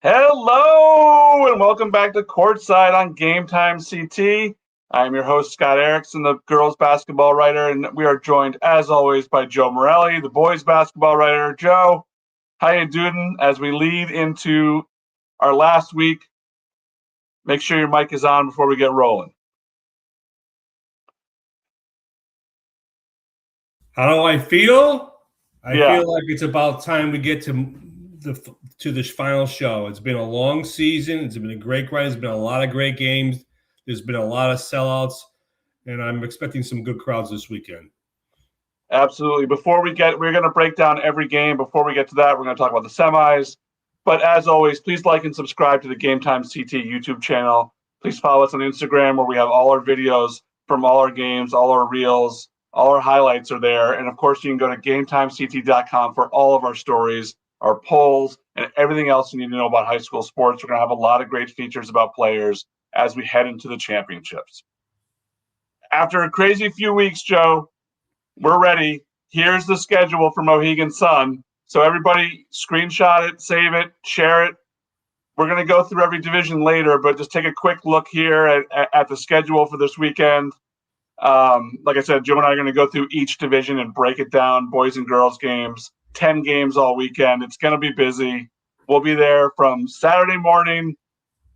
Hello, and welcome back to Courtside on GametimeCT. I'm your host, Scott Erickson, the girls basketball writer, and we are joined, as always, by Joe Morelli, the boys basketball writer. Joe, how you doing as we lead into our last week? Make sure your mic is on before we get rolling. How do I feel? I feel like it's about time we get to this final show. It's been a long season. It's been a great grind. There's been a lot of great games. There's been a lot of sellouts, and I'm expecting some good crowds this weekend. Absolutely. We're going to break down every game. Before we get to that, we're going to talk about the semis. But as always, please like and subscribe to the GametimeCT YouTube channel. Please follow us on Instagram, where we have all our videos from all our games, all our reels, all our highlights are there. And of course, you can go to GametimeCT.com for all of our stories, our polls, and everything else you need to know about high school sports. We're going to have a lot of great features about players as we head into the championships. After a crazy few weeks, Joe, we're ready. Here's the schedule for Mohegan Sun. So everybody screenshot it, save it, share it. We're going to go through every division later, but just take a quick look here at the schedule for this weekend. Like I said, Joe and I are going to go through each division and break it down, boys and girls games, 10 games all weekend. It's going to be busy. We'll be there from Saturday morning,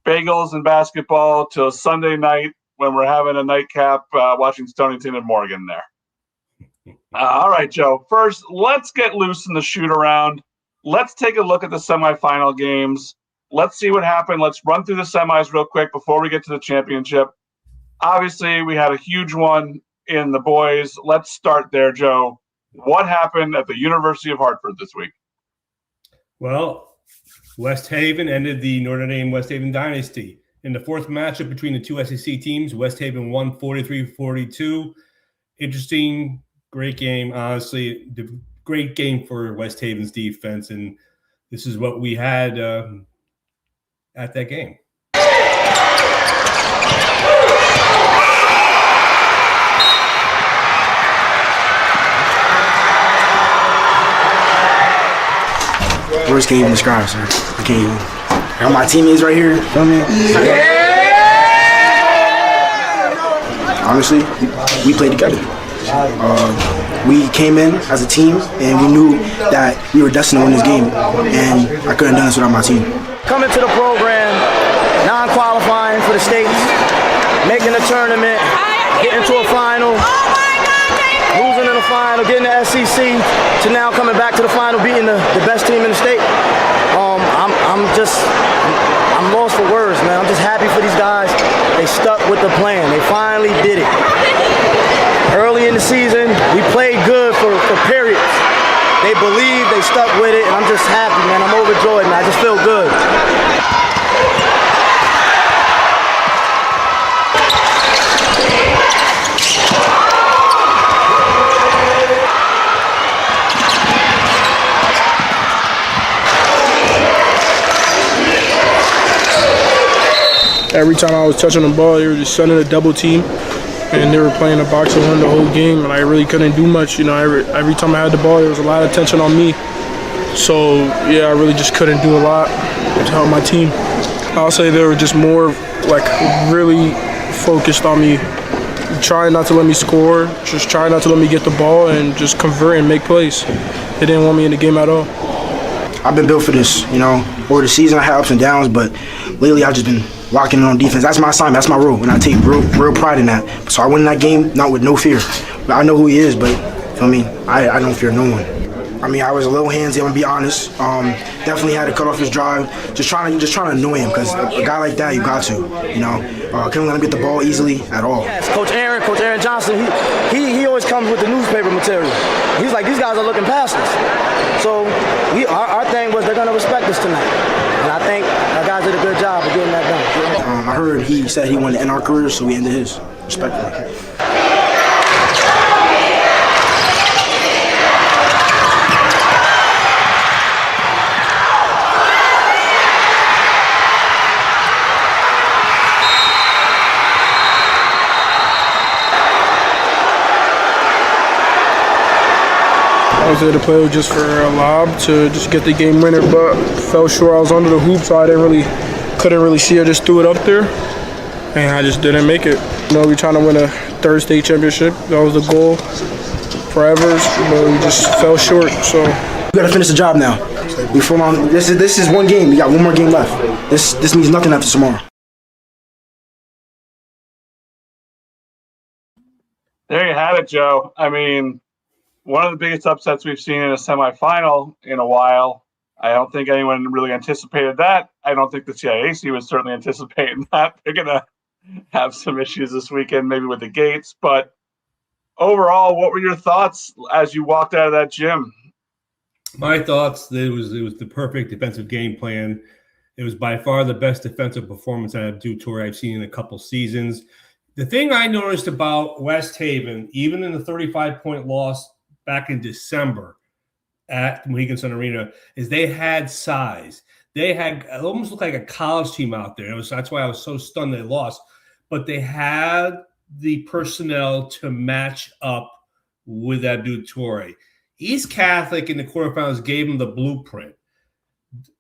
bagels and basketball, till Sunday night when we're having a nightcap watching Stonington and Morgan there. All right, Joe. First, let's get loose in the shoot around. Let's take a look at the semifinal games. Let's see what happened. Let's run through the semis real quick before we get to the championship. Obviously, we had a huge one in the boys. Let's start there, Joe. What happened at the University of Hartford this week? Well, West Haven ended the Notre Dame-West Haven dynasty. In the fourth matchup between the two SEC teams, West Haven won 43-42. Interesting, great game, honestly. Great game for West Haven's defense, and this is what we had at that game. Words can't even describe, sir. I can't even. I got my teammates right here. Feel me? Yeah! Honestly, we played together. We came in as a team, and we knew that we were destined to win this game, and I couldn't have done this without my team. Coming to the program, non-qualifying for the states, making the tournament, getting to a final, losing in the final, getting the SEC, to now coming back to the final, beating the best team in the state. I'm lost for words, man. I'm just happy for these guys. They stuck with the plan. They finally did it. Early in the season, we played good for periods. They believed, they stuck with it, and I'm just happy, man. I'm overjoyed, man. I just feel good. Every time I was touching the ball, they were just sending a double team, and they were playing a box and one the whole game, and I really couldn't do much. You know, every time I had the ball, there was a lot of tension on me. So yeah, I really just couldn't do a lot to help my team. I'll say they were just more like really focused on me, trying not to let me score, just trying not to let me get the ball, and just convert and make plays. They didn't want me in the game at all. I've been built for this, you know. Over the season, I had ups and downs, but lately I've just been locking in on defense. That's my assignment. That's my role, and I take real pride in that. So I win that game not with no fear. But I know who he is, but I mean, I don't fear no one. I mean, I was a little handsy, I'm gonna be honest. Definitely had to cut off his drive, just trying to annoy him, because a guy like that, you got to, you know. Couldn't let him get the ball easily at all. Yes, Coach Aaron Johnson, he always comes with the newspaper material. He's like, these guys are looking past us. So our thing was they're gonna respect us tonight, and I think our guys did a good job of getting that done. I heard he said he wanted to end our careers, so we ended his. Respectfully. I was there to play just for a lob to just get the game winner, but fell short. I was under the hoop, so I couldn't really see. I just threw it up there, and I just didn't make it. We're trying to win a third state championship. That was the goal forever, but we just fell short. So we gotta finish the job now. This is one game. We got one more game left. This means nothing after tomorrow. There you have it, Joe. I mean, one of the biggest upsets we've seen in a semifinal in a while. I don't think anyone really anticipated that. I don't think the CIAC was certainly anticipating that. They're going to have some issues this weekend, maybe with the gates. But overall, what were your thoughts as you walked out of that gym? My thoughts, it was the perfect defensive game plan. It was by far the best defensive performance out of Abdou Toure I've seen in a couple seasons. The thing I noticed about West Haven, even in the 35-point loss back in December at Mohegan Sun Arena, is they had size. They had it almost looked like a college team out there. That's why I was so stunned they lost. But they had the personnel to match up with Abdou Toure. East Catholic in the quarterfinals gave him the blueprint.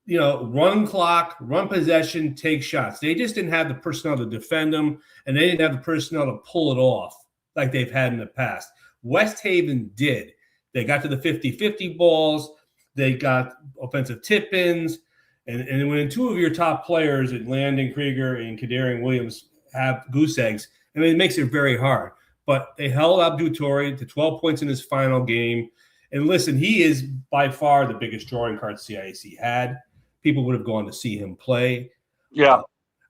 Run clock, run possession, take shots. They just didn't have the personnel to defend them, and they didn't have the personnel to pull it off like they've had in the past. West Haven did. They got to the 50-50 balls. They got offensive tip-ins. And when two of your top players, Landon Krieger and Kadarian Williams, have goose eggs, it makes it very hard. But they held Abdou Toure to 12 points in his final game. And listen, he is by far the biggest drawing card CIAC had. People would have gone to see him play. Yeah.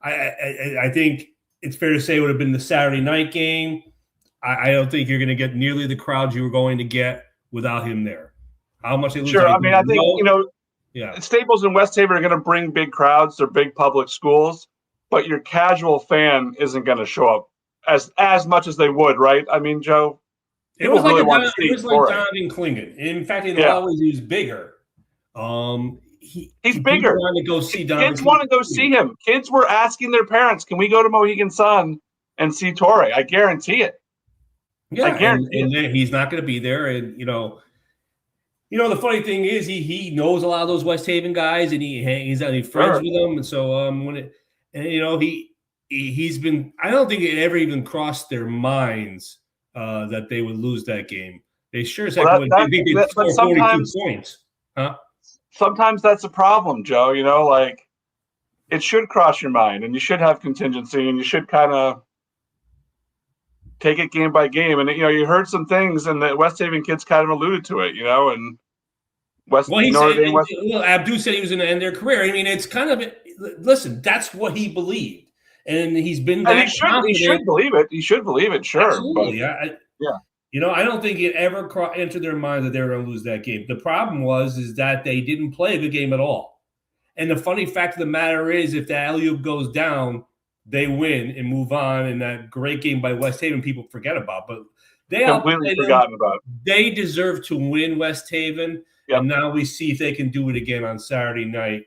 I think it's fair to say it would have been the Saturday night game. I don't think you're going to get nearly the crowd you were going to get without him there. How much they lose? Sure. I think, yeah. Staples and West Haven are going to bring big crowds. They're big public schools. But your casual fan isn't going to show up as much as they would, right? I mean, Joe, it was like Donovan Klingon. In fact, in a lot of ways, he was bigger. He's bigger. Want to go see Donovan. Kids want to go see him. Kids were asking their parents, "Can we go to Mohegan Sun and see Toure?" I guarantee it. Yeah, and he's not going to be there. And the funny thing is, he knows a lot of those West Haven guys, and he hangs out, he friends with them, and so he's been. I don't think it ever even crossed their minds that they would lose that game. They sure as heck would. They think they'd score 42 points, huh? Sometimes that's a problem, Joe. It should cross your mind, and you should have contingency, and you should kind of take it game by game. And you heard some things, and the West Haven kids kind of alluded to it, and Abdou said he was going to end their career. I mean, it's kind of listen. That's what he believed, and he's been. And he should believe it. He should believe it. Sure. Absolutely. I don't think it ever entered their mind that they were going to lose that game. The problem is that they didn't play a good game at all. And the funny fact of the matter is, if the alley-oop goes down, they win and move on. And that great game by West Haven, people forget about. But they completely forgotten about. They deserve to win West Haven. Yep. And now we see if they can do it again on Saturday night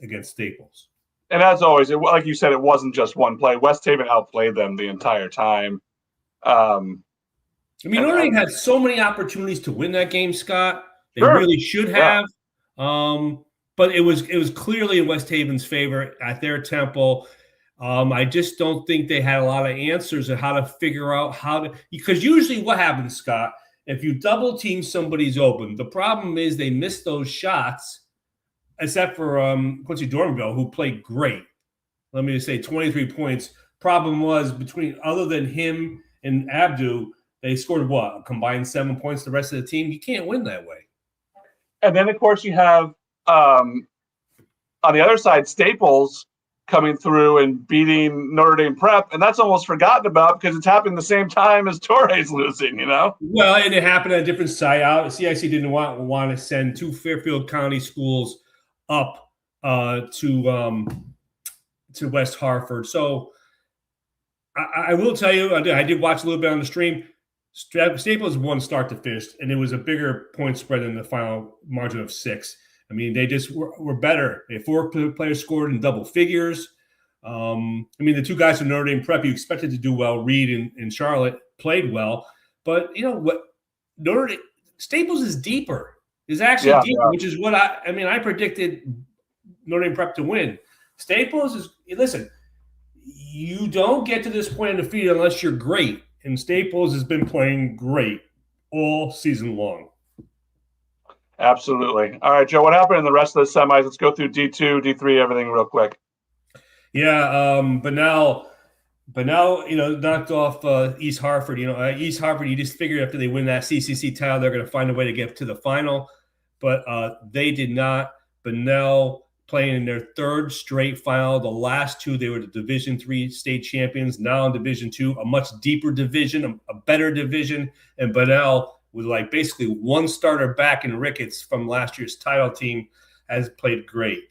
against Staples. And as always, like you said, it wasn't just one play. West Haven outplayed them the entire time. Notre Dame had so many opportunities to win that game, Scott. They really should have. But it was clearly in West Haven's favor at their tempo. I just don't think they had a lot of answers on how to figure out because usually what happens, Scott, if you double team somebody's open, the problem is they miss those shots, except for Quincy Dormville, who played great. Let me just say 23 points. Problem was other than him and Abdou, they scored a combined 7 points. The rest of the team, you can't win that way. And then, of course, you have on the other side, Staples coming through and beating Notre Dame Prep, and that's almost forgotten about because it's happened the same time as Toure's losing. Well, and it happened at a different site. CIC didn't want to send two Fairfield County schools up to West Hartford. So I will tell you, I did watch a little bit on the stream. Staples won start to finish, and it was a bigger point spread than the final margin of 6. I mean, they just were better. They 4 players scored in double figures. The two guys from Notre Dame Prep you expected to do well, Reed and Charlotte, played well. But what Staples is deeper. Is actually deeper, which is what I predicted Notre Dame Prep to win. Staples is listen. You don't get to this point in the field unless you're great, and Staples has been playing great all season long. Absolutely. All right, Joe, what happened in the rest of the semis? Let's go through D2, D3, everything real quick. Yeah, but now, knocked off East Hartford. East Hartford, you just figured after they win that CCC title, they're going to find a way to get to the final, but they did not. But now playing in their third straight final. The last two, they were the Division III state champions. Now in Division II, a much deeper division, a better division. And Bunnell, with like basically one starter back in Ricketts from last year's title team, has played great.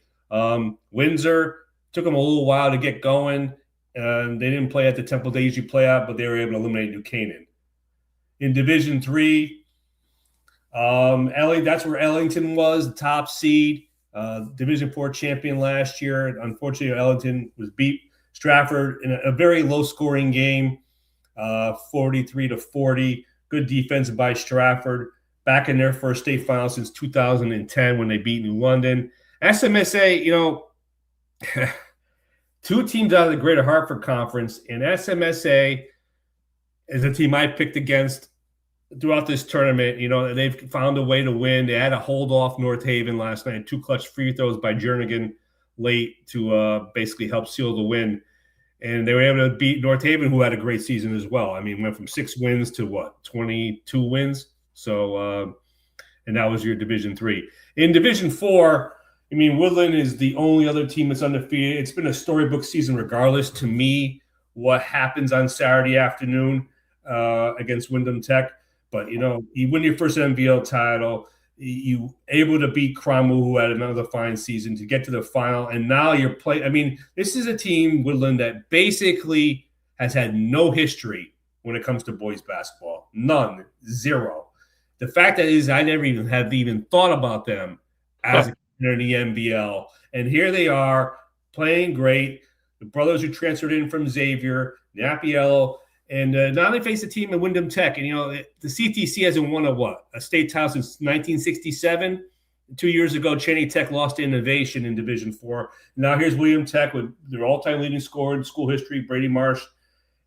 Windsor took them a little while to get going. They didn't play at the tempo they usually play at, but they were able to eliminate New Canaan. In Division III, that's where Ellington was, the top seed. Division IV champion last year. Unfortunately, Ellington was beat Stratford in a very low-scoring game, 43-40. Good defense by Stratford. Back in their first state final since 2010 when they beat New London. SMSA, two teams out of the Greater Hartford Conference, and SMSA is a team I picked against throughout this tournament. They've found a way to win. They had to hold off North Haven last night. 2 clutch free throws by Jernigan late to basically help seal the win. And they were able to beat North Haven, who had a great season as well. I mean, went from 6 wins to 22 wins. So, and that was your Division III. In Division IV, Woodland is the only other team that's undefeated. It's been a storybook season regardless. To me, what happens on Saturday afternoon against Wyndham Tech. But, you win your first NVL title. You able to beat Cromwell, who had another fine season, to get to the final. And now you're playing. This is a team, Woodland, that basically has had no history when it comes to boys basketball. None. Zero. The fact that is I never even have thought about them as a in the NVL. And here they are playing great. The brothers who transferred in from Xavier, Napiello, and now they face a team at Wyndham Tech. And, the CTC hasn't won a state title since 1967. 2 years ago, Cheney Tech lost to Innovation in Division IV. Now here's William Tech with their all-time leading scorer in school history, Brady Marsh.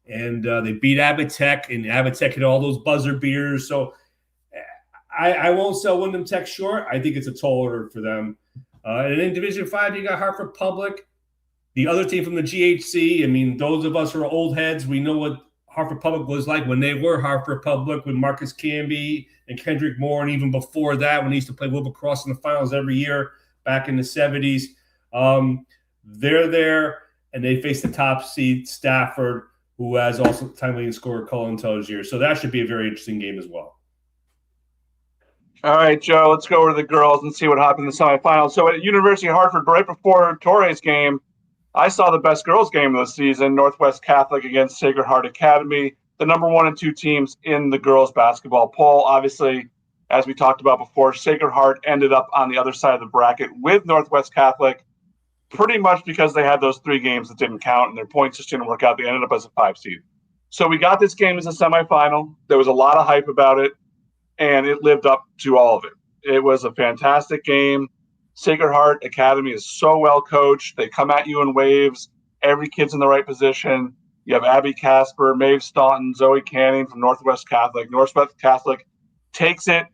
And they beat Abbott Tech, and Abbott Tech hit all those buzzer beaters. So I won't sell Wyndham Tech short. I think it's a tall order for them. And in Division V, you got Hartford Public, the other team from the GHC. Those of us who are old heads, we know what Hartford Public was like when they were Hartford Public with Marcus Canby and Kendrick Moore, and even before that when he used to play Wilbur Cross in the finals every year back in the 70s. They're there, and they face the top seed Stafford, who has also time leading scorer Cullen Tellier. So that should be a very interesting game as well. All right, Joe, let's go over to the girls and see what happened in the semifinals. So at University of Hartford, right before Toure's game, I saw the best girls game of the season, Northwest Catholic against Sacred Heart Academy, the number 1 and 2 teams in the girls basketball poll. Obviously, as we talked about before, Sacred Heart ended up on the other side of the bracket with Northwest Catholic, pretty much because they had those 3 games that didn't count and their points just didn't work out. They ended up as a 5 seed. So we got this game as a semifinal. There was a lot of hype about it, and it lived up to all of it. It was a fantastic game. Sacred Heart Academy is so well coached. They come at you in waves. Every kid's in the right position. You have Abby Casper, Maeve Staunton, Zoe Canning from Northwest Catholic. Northwest Catholic takes it.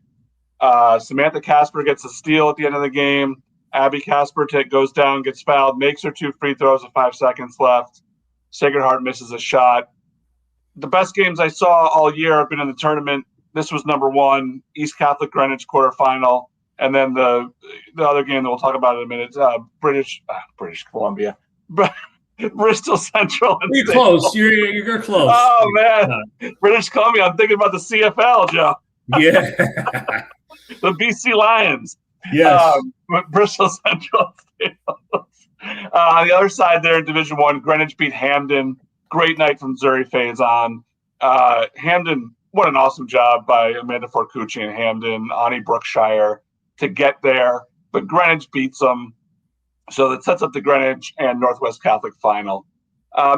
Samantha Casper gets a steal at the end of the game. Abby Casper goes down, gets fouled, makes her 2 free throws with 5 seconds left. Sacred Heart misses a shot. The best games I saw all year have been in the tournament. This was number 1, East Catholic Greenwich quarterfinal. And then the other game that we'll talk about in a minute, British Columbia, Bristol Central. You're close. You're close. Oh, man. British Columbia. I'm thinking about the CFL, Joe. Yeah. The BC Lions. Yes. Bristol Central. On the other side there in Division I, Greenwich beat Hamden. Great night from Zuri Faison. Hamden, what an awesome job by Amanda Forcucci and Hamden, Ani Brookshire to get there. But Greenwich beats them. So that sets up the Greenwich and Northwest Catholic final.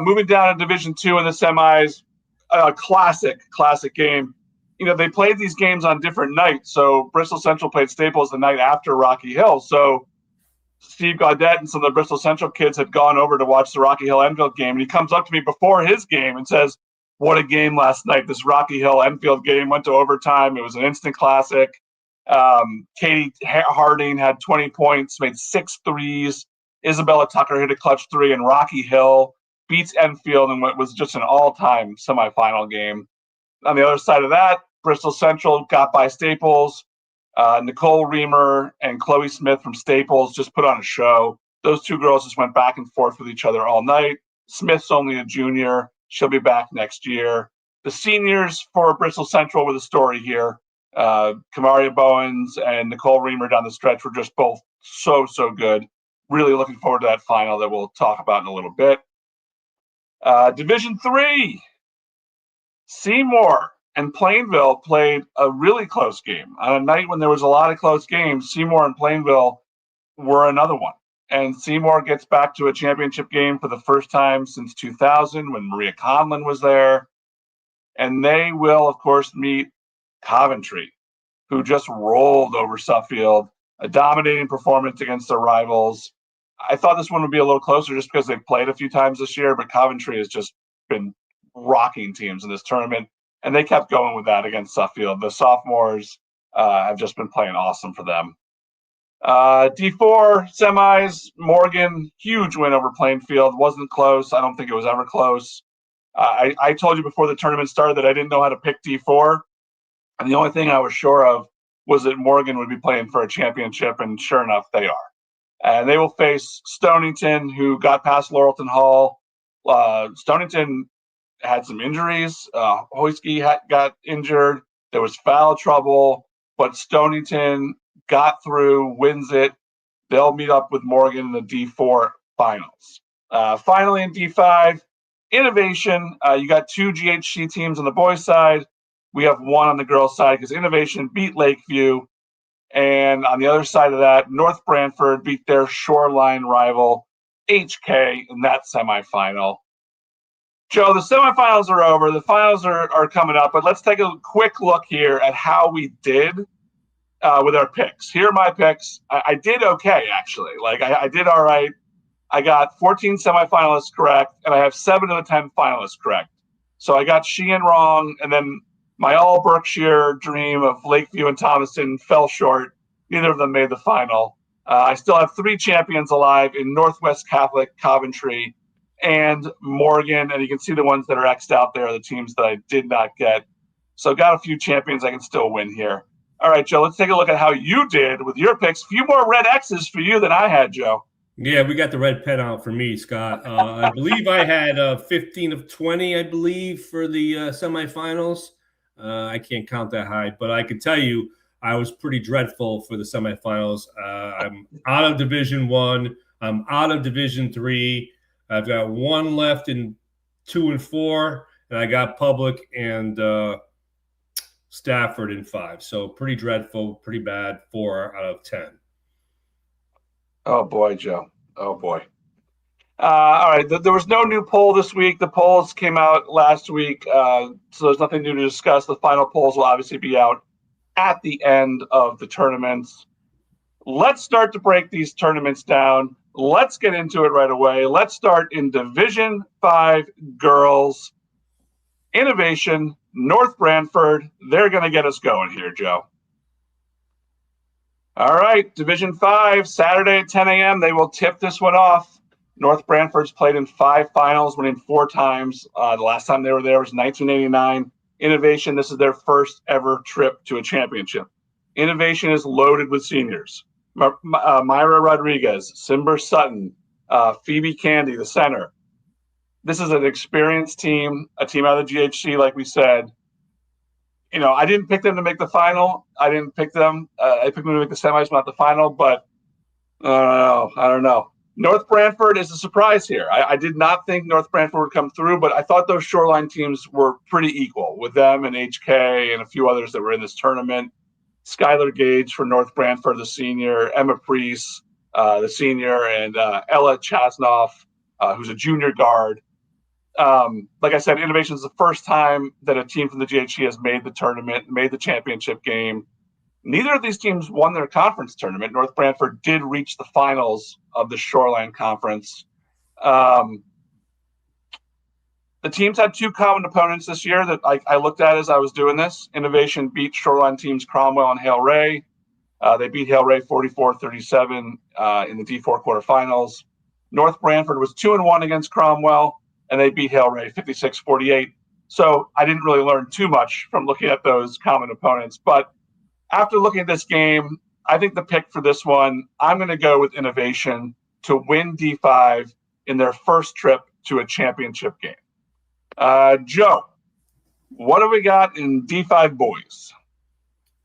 Moving down to Division II in the semis, a classic game. they played these games on different nights. So Bristol Central played Staples the night after Rocky Hill. So Steve Gaudette and some of the Bristol Central kids had gone over to watch the Rocky Hill Enfield game. And he comes up to me before his game and says, "What a game last night. This Rocky Hill Enfield game went to overtime. It was an instant classic." Katie Harding had 20 points, made 6 threes. Isabella Tucker hit a clutch 3, and Rocky Hill beats Enfield in what was just an all-time semifinal game. On the other side of that, Bristol Central got by Staples. Nicole Reamer and Chloe Smith from Staples just put on a show. Those two girls just went back and forth with each other all night. Smith's only a junior. She'll be back next year. The seniors for Bristol Central were the story here. Kamaria Bowens and Nicole Reamer down the stretch were just both so good. Really looking forward to that final that we'll talk about in a little bit. Division 3. Seymour and Plainville played a really close game. On a night when there was a lot of close games, Seymour and Plainville were another one. And Seymour gets back to a championship game for the first time since 2000 when Maria Conlon was there. And they will, of course, meet Coventry, who just rolled over Suffield, a dominating performance against their rivals. I thought this one would be a little closer just because they've played a few times this year, but Coventry has just been rocking teams in this tournament, and they kept going with that against Suffield. The sophomores have just been playing awesome for them. D4 semis, Morgan, huge win over Plainfield. Wasn't close. I don't think it was ever close. I told you before the tournament started that I didn't know how to pick D4, and the only thing I was sure of was that Morgan would be playing for a championship, and sure enough, they are. And they will face Stonington, who got past Laurelton Hall. Stonington had some injuries. Hoyski got injured. There was foul trouble, but Stonington got through, wins it. They'll meet up with Morgan in the D4 finals. Finally, in D5, Innovation. You got 2 GHC teams on the boys' side. We have 1 on the girls' side because Innovation beat Lakeview. And on the other side of that, North Branford beat their Shoreline rival, HK, in that semifinal. Joe, the semifinals are over. The finals are coming up, but let's take a quick look here at how we did with our picks. Here are my picks. I did okay, actually. I did all right. I got 14 semifinalists correct, and I have 7 of the 10 finalists correct. So I got Sheehan wrong, and then my all Berkshire dream of Lakeview and Thomaston fell short. Neither of them made the final. I still have 3 champions alive in Northwest Catholic, Coventry, and Morgan. And you can see the ones that are X'd out there are the teams that I did not get. So got a few champions I can still win here. All right, Joe, let's take a look at how you did with your picks. A few more red X's for you than I had, Joe. Yeah, we got the red pen out for me, Scott. I believe I had 15 of 20, I believe, for the semifinals. I can't count that high, but I can tell you I was pretty dreadful for the semifinals. I'm out of Division 1. I'm out of Division 3. I've got 1 left in 2 and 4, and I got Public and Stafford in 5. So pretty dreadful, pretty bad, 4 out of 10. Oh, boy, Joe. Oh, boy. All right. There was no new poll this week. The polls came out last week, so there's nothing new to discuss. The final polls will obviously be out at the end of the tournaments. Let's start to break these tournaments down. Let's get into it right away. Let's start in Division 5 girls. Innovation, North Branford. They're going to get us going here, Joe. All right, Division 5, Saturday at 10 a.m. They will tip this one off. North Branford's played in 5 finals, winning 4 times. The last time they were there was 1989. Innovation, this is their first ever trip to a championship. Innovation is loaded with seniors. Myra Rodriguez, Simber Sutton, Phoebe Candy, the center. This is an experienced team, a team out of the GHC, like we said. You know, I didn't pick them to make the final. I didn't pick them. I picked them to make the semis, not the final, but I don't know. North Branford is a surprise here. I did not think North Branford would come through, but I thought those Shoreline teams were pretty equal with them and HK and a few others that were in this tournament. Skylar Gage for North Branford, the senior, Emma Priest, the senior, and Ella Chasnoff, who's a junior guard. Like I said, Innovation is the first time that a team from the GHC has made the tournament, made the championship game. Neither of these teams won their conference tournament. North Brantford did reach the finals of the Shoreline Conference. The teams had two common opponents this year that I looked at as I was doing this. Innovation beat Shoreline teams Cromwell and Hale Ray. They beat Hale Ray 44-37 in the D4 quarterfinals. North Brantford was 2-1 against Cromwell, and they beat Hale Ray 56-48. So I didn't really learn too much from looking at those common opponents. But after looking at this game, I think the pick for this one, I'm going to go with Innovation to win D5 in their first trip to a championship game. Joe, what do we got in D5 boys?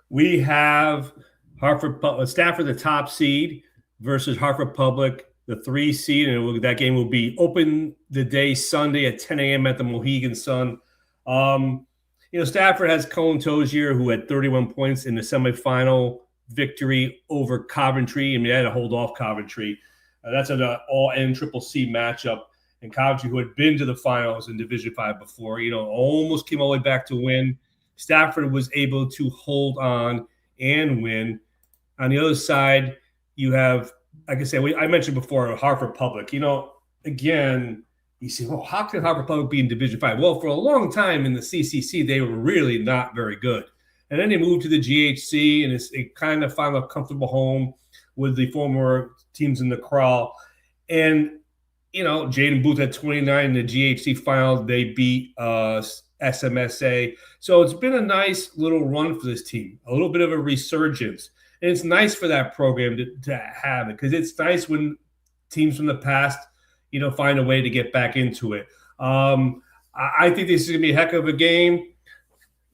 We have Stafford, the top seed, versus Hartford Public, the 3 seed, and that game will be open the day Sunday at 10 a.m. at the Mohegan Sun. Stafford has Colin Tozier, who had 31 points in the semifinal victory over Coventry. I mean, they had to hold off Coventry. That's an all-NCCC matchup. And Coventry, who had been to the finals in Division 5 before, almost came all the way back to win. Stafford was able to hold on and win. On the other side, you have, like I said, I mentioned before, Hartford Public. Again, you say, well, how can Hartford Public be in Division 5? Well, for a long time in the CCC, they were really not very good. And then they moved to the GHC, and it kind of found a comfortable home with the former teams in the crawl. And, Jaden Booth had 29 in the GHC final. They beat SMSA. So it's been a nice little run for this team, a little bit of a resurgence. And it's nice for that program to have it, because it's nice when teams from the past, find a way to get back into it. I think this is going to be a heck of a game.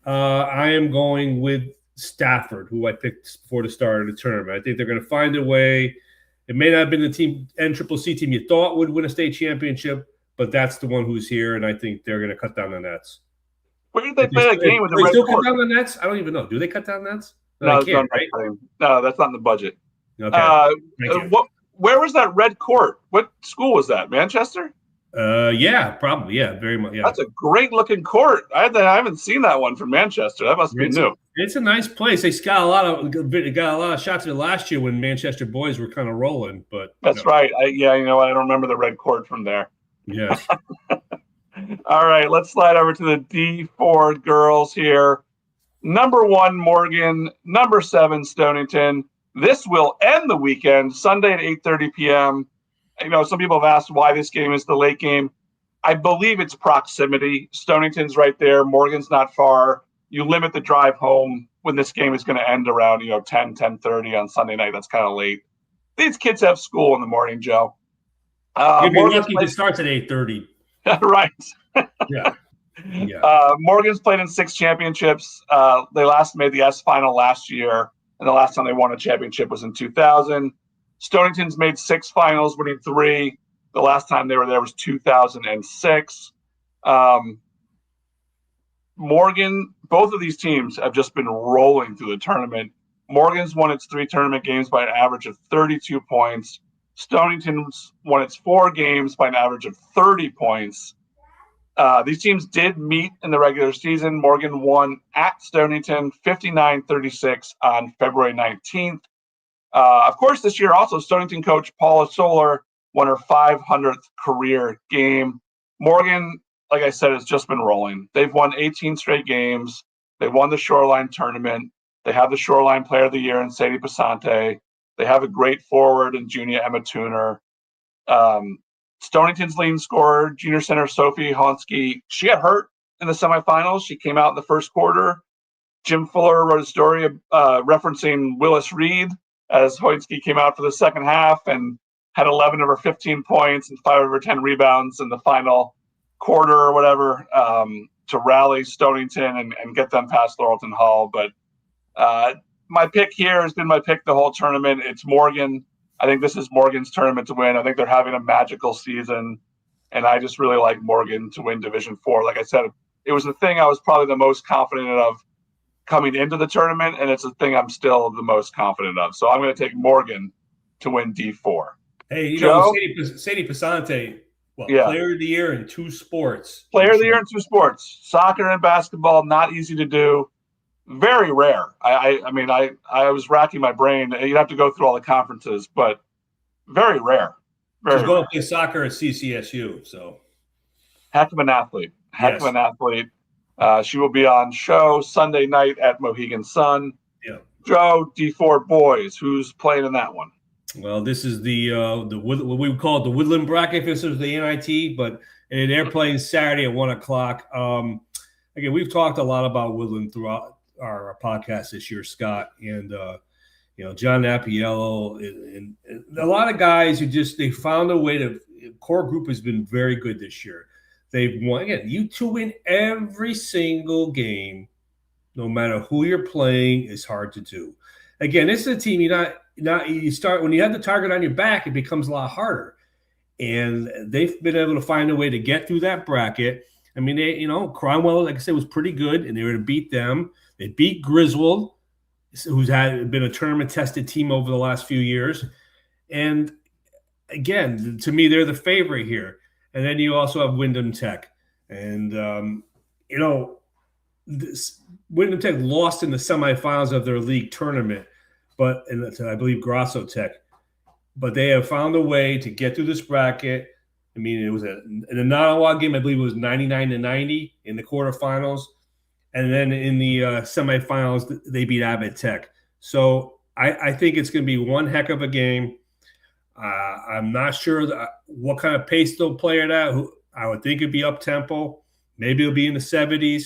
I am going with Stafford, who I picked for the start of the tournament. I think they're going to find a way. It may not have been the NCCC team you thought would win a state championship, but that's the one who's here, and I think they're going to cut down the nets. Where did they play a game with the Red Red still Court? cut down the nets? I don't even know. Do they cut down nets? No, they can't, right? No, that's not in the budget. Okay. Where was that Red Court? What school was that? Manchester? Yeah, probably. Yeah, very much. Yeah, that's a great looking court. I haven't seen that one from Manchester. That must be new. It's a nice place. They got a lot of shots of it last year when Manchester boys were kind of rolling. But that's right. You know what? I don't remember the Red Court from there. Yes. All right, let's slide over to the D4 girls here. Number 1, Morgan. Number 7, Stonington. This will end the weekend, Sunday at 8:30 p.m. Some people have asked why this game is the late game. I believe it's proximity. Stonington's right there. Morgan's not far. You limit the drive home when this game is going to end around, 10:30 on Sunday night. That's kind of late. These kids have school in the morning, Joe. You'd be lucky if it starts at 8:30. Right. Yeah. Morgan's played in 6 championships. They last made the S final last year, and the last time they won a championship was in 2000. Stonington's made 6 finals, winning 3. The last time they were there was 2006. Morgan, both of these teams have just been rolling through the tournament. Morgan's won its 3 tournament games by an average of 32 points. Stonington's won its 4 games by an average of 30 points. These teams did meet in the regular season. Morgan won at Stonington 59-36 on February 19th. Of course, this year also Stonington coach Paula Solar won her 500th career game. Morgan, like I said, has just been rolling. They've won 18 straight games. They won the Shoreline tournament. They have the Shoreline Player of the Year in Sadie Pasante. They have a great forward in junior Emma Tuner. Stonington's leading scorer, junior center Sophie Honsky, she got hurt in the semifinals. She came out in the first quarter. Jim Fuller wrote a story referencing Willis Reed as Honsky came out for the second half and had 11 of her 15 points and 5 of her 10 rebounds in the final quarter or whatever to rally Stonington and get them past Laurelton Hall. But my pick here has been my pick the whole tournament. It's Morgan. I think this is Morgan's tournament to win. I think they're having a magical season, and I just really like Morgan to win Division 4. Like I said, it was the thing I was probably the most confident of coming into the tournament, and it's the thing I'm still the most confident of. So I'm going to take Morgan to win D4. Hey, Joe? Sadie Pasante Well, Yeah. player of the year in 2 sports. Player of the year in 2 sports, soccer and basketball, not easy to do. Very rare. I mean, I was racking my brain. You'd have to go through all the conferences, but very rare. She's going to play soccer at CCSU, so. Heck of an athlete. Heck of an athlete. She will be on show Sunday night at Mohegan Sun. Yeah. Joe, D4 boys, who's playing in that one? Well, this is what we would call it the Woodland bracket. This is the NIT, but they're playing Saturday at 1 o'clock. Again, we've talked a lot about Woodland throughout our podcast this year, Scott, and John Appiello and a lot of guys who they found a way to. Core group has been very good this year. They've won. Again, you two win every single game, no matter who you're playing, is hard to do. Again, this is a team you start when you have the target on your back, it becomes a lot harder. And they've been able to find a way to get through that bracket. I mean, Cromwell, like I said, was pretty good, and they were to beat them. They beat Griswold, who's been a tournament-tested team over the last few years. And again, to me, they're the favorite here. And then you also have Wyndham Tech. And, Wyndham Tech lost in the semifinals of their league tournament, I believe Grasso Tech. But they have found a way to get through this bracket. I mean, it was in a non-award game, I believe it was 99-90 in the quarterfinals. And then in the semifinals, they beat Abbott Tech. So I think it's going to be one heck of a game. I'm not sure what kind of pace they'll play it at. I would think it'd be up-tempo. Maybe it'll be in the 70s.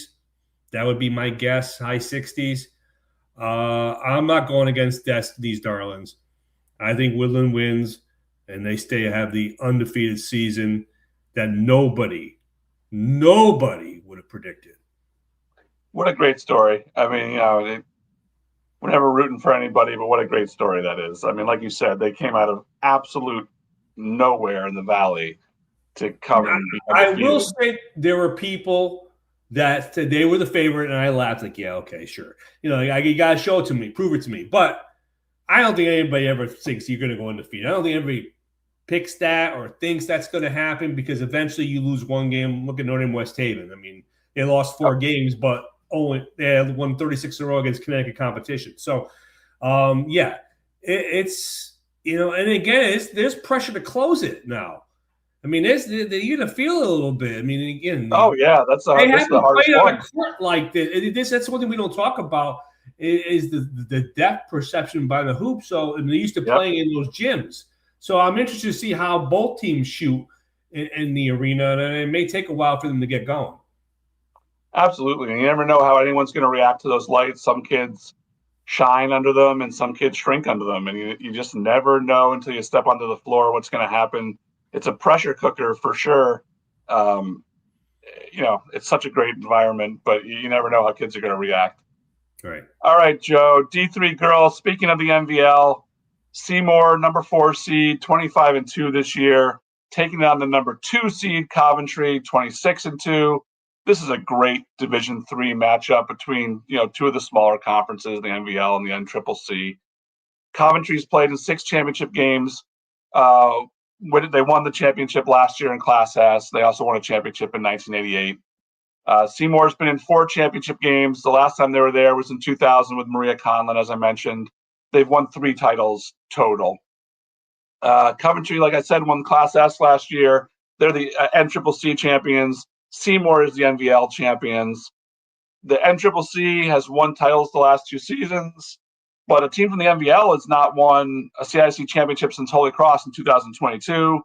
That would be my guess, high 60s. I'm not going against these darlings. I think Woodland wins, and they have the undefeated season that nobody would have predicted. What a great story. I mean, we're never rooting for anybody, but what a great story that is. I mean, like you said, they came out of absolute nowhere in the Valley to come and be undefeated. I will say there were people that said they were the favorite, and I laughed like, yeah, okay, sure. You got to show it to me, prove it to me. But I don't think anybody ever thinks you're going to go undefeated. I don't think anybody picks that or thinks that's going to happen because eventually you lose one game. Look at Notre Dame West Haven. I mean, they lost 4 games, but they had won 36 in a row against Connecticut competition. So, it's and again, there's pressure to close it now. I mean, you're gonna feel it a little bit. I mean, again, that's the hardest one. Court like this. That's one thing we don't talk about is the depth perception by the hoop. So, and they're used to playing in those gyms. So, I'm interested to see how both teams shoot in the arena, and it may take a while for them to get going. Absolutely. And you never know how anyone's going to react to those lights. Some kids shine under them and some kids shrink under them. And you just never know until you step onto the floor what's going to happen. It's a pressure cooker for sure. It's such a great environment, but you never know how kids are going to react. Right. All right, Joe, D3 girls, speaking of the NVL, Seymour, number 4 seed, 25-2 this year, taking on the number 2 seed, Coventry, 26-2. This is a great Division III matchup between, two of the smaller conferences, the NVL and the NCCC. Coventry's played in 6 championship games. They won the championship last year in Class S. They also won a championship in 1988. Seymour's been in 4 championship games. The last time they were there was in 2000 with Maria Conlon, as I mentioned. They've won 3 titles total. Coventry, like I said, won Class S last year. They're the NCCC champions. Seymour is the NVL champions. The NCCC has won titles the last 2 seasons, but a team from the NVL has not won a CIAC championship since Holy Cross in 2022,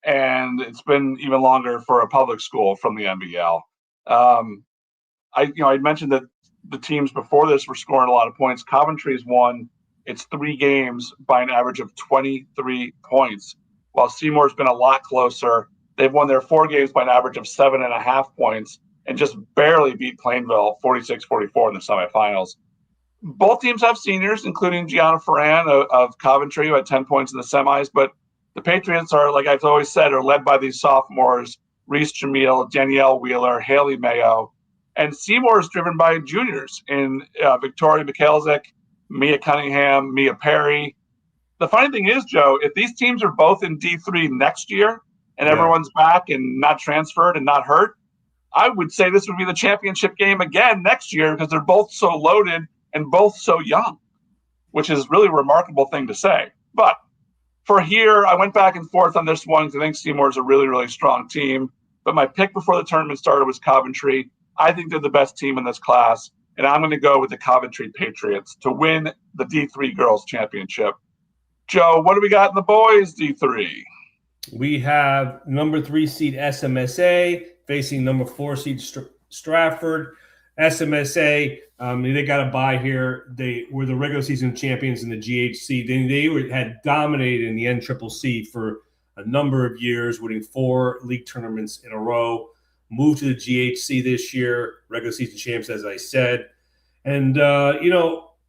and it's been even longer for a public school from the NVL. I mentioned that the teams before this were scoring a lot of points. Coventry's won its 3 games by an average of 23 points, while Seymour's been a lot closer. They've won their 4 games by an average of 7.5 points and just barely beat Plainville 46-44 in the semifinals. Both teams have seniors, including Gianna Ferran of Coventry, who had 10 points in the semis. But the Patriots are, like I've always said, are led by these sophomores, Reese Jamil, Danielle Wheeler, Haley Mayo. And Seymour is driven by juniors in Victoria Mikhalczyk, Mia Cunningham, Mia Perry. The funny thing is, Joe, if these teams are both in D3 next year, and everyone's back and not transferred and not hurt, I would say this would be the championship game again next year because they're both so loaded and both so young, which is really a remarkable thing to say. But for here, I went back and forth on this one because I think Seymour is a really, really strong team. But my pick before the tournament started was Coventry. I think they're the best team in this class, and I'm going to go with the Coventry Patriots to win the D3 Girls Championship. Joe, what do we got in the boys D3? We have number 3 seed SMSA facing number 4 seed Stratford. SMSA, they got a bye here. They were the regular season champions in the GHC. They had dominated in the NCCC for a number of years, winning 4 league tournaments in a row. Moved to the GHC this year, regular season champs, as I said. And,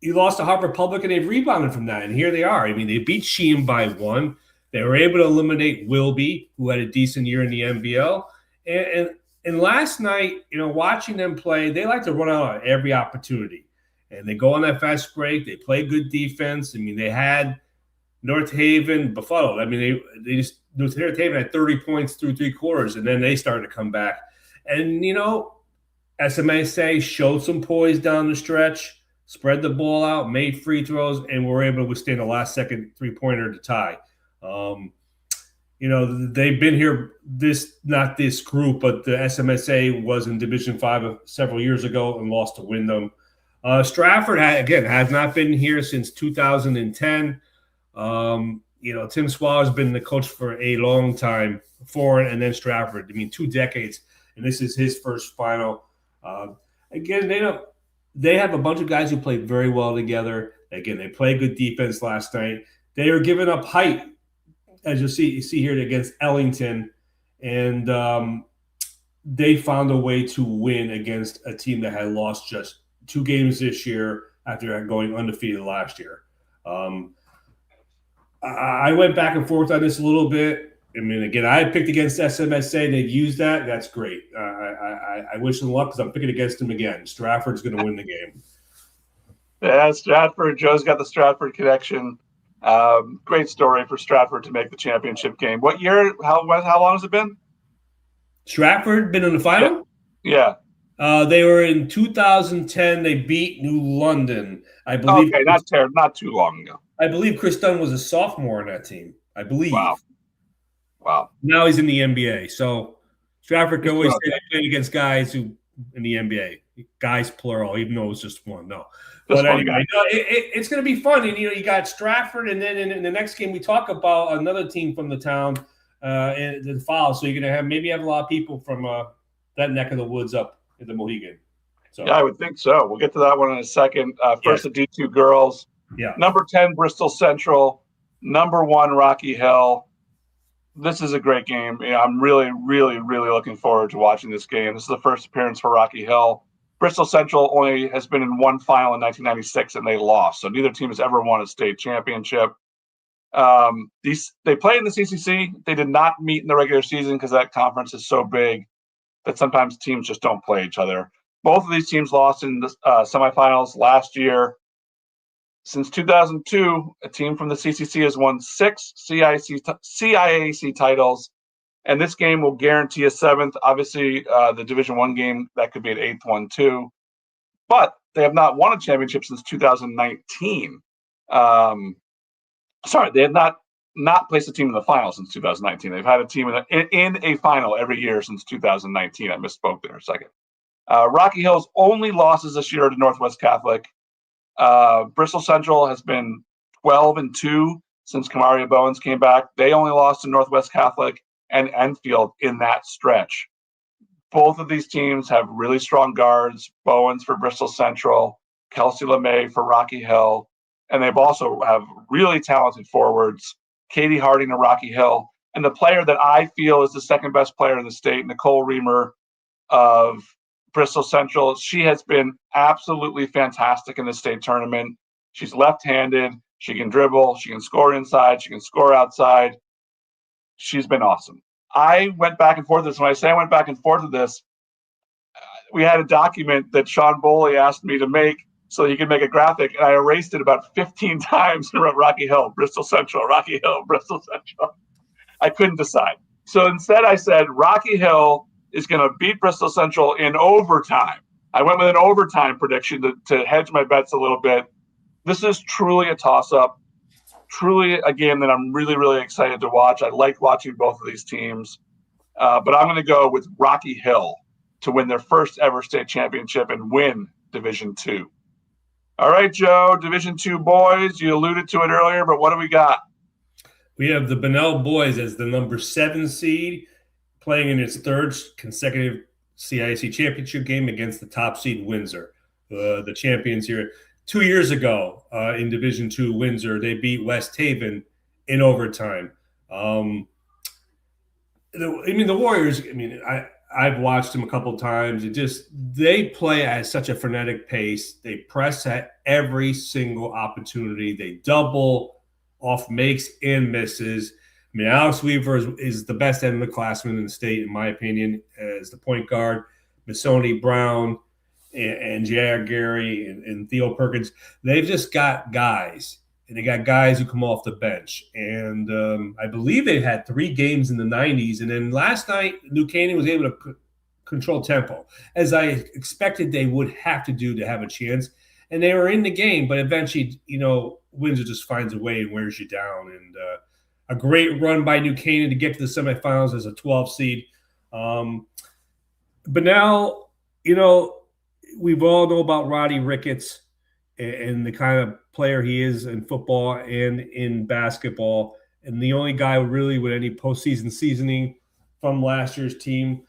you lost to Harvard Public, and they've rebounded from that. And here they are. I mean, they beat Sheehan by 1. They were able to eliminate Wilby, who had a decent year in the NBL. And last night, watching them play, they like to run out on every opportunity. And they go on that fast break. They play good defense. I mean, they had North Haven befuddled. I mean, North Haven had 30 points through 3 quarters, and then they started to come back. And, SMSA showed some poise down the stretch, spread the ball out, made free throws, and were able to withstand the last-second three-pointer to tie. They've been here, not this group, but the SMSA was in Division 5 several years ago and lost to Wyndham. Stratford, has not been here since 2010. Tim Swallow has been the coach for a long time, Foreign and then Stratford. I mean, 2 decades, and this is his first final. They have a bunch of guys who played very well together. Again, they played good defense last night. They are giving up height, as you see here against Ellington, and they found a way to win against a team that had lost just 2 games this year after going undefeated last year. I went back and forth on this a little bit. I mean, again, I picked against SMSA. They've used that. That's great. I wish them luck because I'm picking against them again. Stratford's going to win the game. Yeah, Stratford. Joe's got the Stratford connection. Great story for Stratford to make the championship game. What year? How long has it been? Stratford been in the final? Yeah. They were in 2010. They beat New London, I believe. Okay, not too long ago. I believe Chris Dunn was a sophomore on that team. I believe. Wow. Now he's in the NBA. So Stratford can always say they played against guys who in the NBA. Guys plural, even though it was just one. No. But anyway, it's going to be fun. And, you got Stratford, and then in the next game we talk about another team from the town in the fall. So you're going to have a lot of people from that neck of the woods up in the Mohegan. So yeah, I would think so. We'll get to that one in a second. First, the D2 girls. Yeah. Number 10, Bristol Central. Number 1, Rocky Hill. This is a great game. I'm really, really, really looking forward to watching this game. This is the first appearance for Rocky Hill. Bristol Central only has been in 1 final in 1996, and they lost. So neither team has ever won a state championship. They play in the CCC. They did not meet in the regular season because that conference is so big that sometimes teams just don't play each other. Both of these teams lost in the semifinals last year. Since 2002, a team from the CCC has won 6 CIAC titles, and this game will guarantee a 7th. Obviously, the Division I game, that could be an 8th one too. But they have not won a championship since 2019. They have not placed a team in the final since 2019. They've had a team in a final every year since 2019. I misspoke there a second. Rocky Hill's only losses this year to Northwest Catholic. Bristol Central has been 12-2 since Kamaria Bowens came back. They only lost to Northwest Catholic and Enfield in that stretch. Both of these teams have really strong guards. Bowens for Bristol Central, Kelsey LeMay for Rocky Hill, and they've also have really talented forwards. Katie Harding of Rocky Hill, and the player that I feel is the second best player in the state, Nicole Reamer of Bristol Central. She has been absolutely fantastic in the state tournament. She's left-handed. She can dribble. She can score inside. She can score outside. She's been awesome. I went back and forth with this. When I say I went back and forth with this, we had a document that Sean Boley asked me to make so he could make a graphic, and I erased it about 15 times and wrote Rocky Hill, Bristol Central, Rocky Hill, Bristol Central. I couldn't decide. So instead, I said Rocky Hill is going to beat Bristol Central in overtime. I went with an overtime prediction to hedge my bets a little bit. This is truly a toss-up, truly a game that I'm really, really excited to watch. I like watching both of these teams. But I'm going to go with Rocky Hill to win their first ever state championship and win Division II. All right, Joe, Division II boys, you alluded to it earlier, but what do we got? We have the Bunnell boys as the number 7 seed, playing in its 3rd consecutive CIAC championship game against the top seed Windsor, the champions here. 2 years ago in Division II, Windsor, they beat West Haven in overtime. The Warriors, I've watched them a couple times. They play at such a frenetic pace. They press at every single opportunity. They double off makes and misses. Alex Weaver is the best underclassman in the state, in my opinion, as the point guard. Missoni Brown and J.R. Gary and Theo Perkins. They've just got guys, and they got guys who come off the bench. And I believe they had 3 games in the 90s. And then last night, New Canaan was able to control tempo, as I expected they would have to do to have a chance. And they were in the game, but eventually, Windsor just finds a way and wears you down. And a great run by New Canaan to get to the semifinals as a 12 seed. But now, we all know about Roddy Ricketts and the kind of player he is in football and in basketball. And the only guy really with any postseason seasoning from last year's team.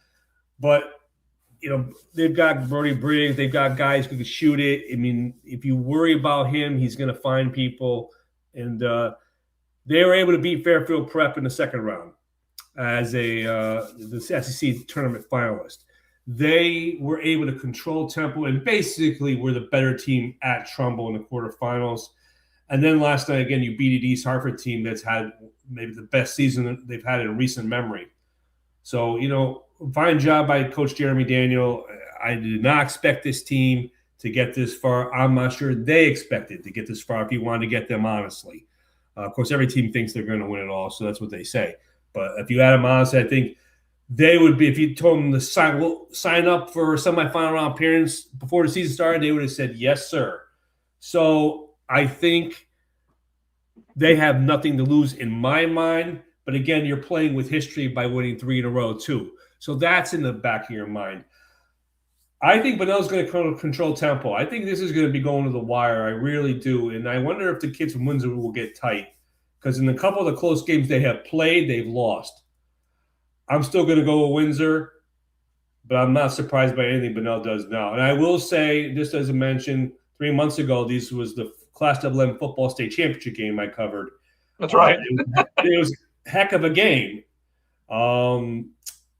But, they've got Brody Briggs. They've got guys who can shoot it. If you worry about him, he's going to find people. And they were able to beat Fairfield Prep in the second round as the SEC tournament finalist. They were able to control tempo and basically were the better team at Trumbull in the quarterfinals. And then last night, again, you beat an East Hartford team that's had maybe the best season they've had in recent memory. So, fine job by Coach Jeremy Daniel. I did not expect this team to get this far. I'm not sure they expected to get this far if you wanted to get them honestly. Of course, every team thinks they're going to win it all, so that's what they say. But if you had them honestly, I think they would be, if you told them to sign up for semifinal round appearance before the season started, they would have said, yes, sir. So I think they have nothing to lose in my mind. But again, you're playing with history by winning 3 in a row too. So that's in the back of your mind. I think Bunnell's going to control tempo. I think this is going to be going to the wire. I really do. And I wonder if the kids from Windsor will get tight. Because in a couple of the close games they have played, they've lost. I'm still going to go with Windsor, but I'm not surprised by anything Bunnell does now. And I will say, just as I mentioned, 3 months ago, this was the Class AA football state championship game I covered. That's right. It was a heck of a game.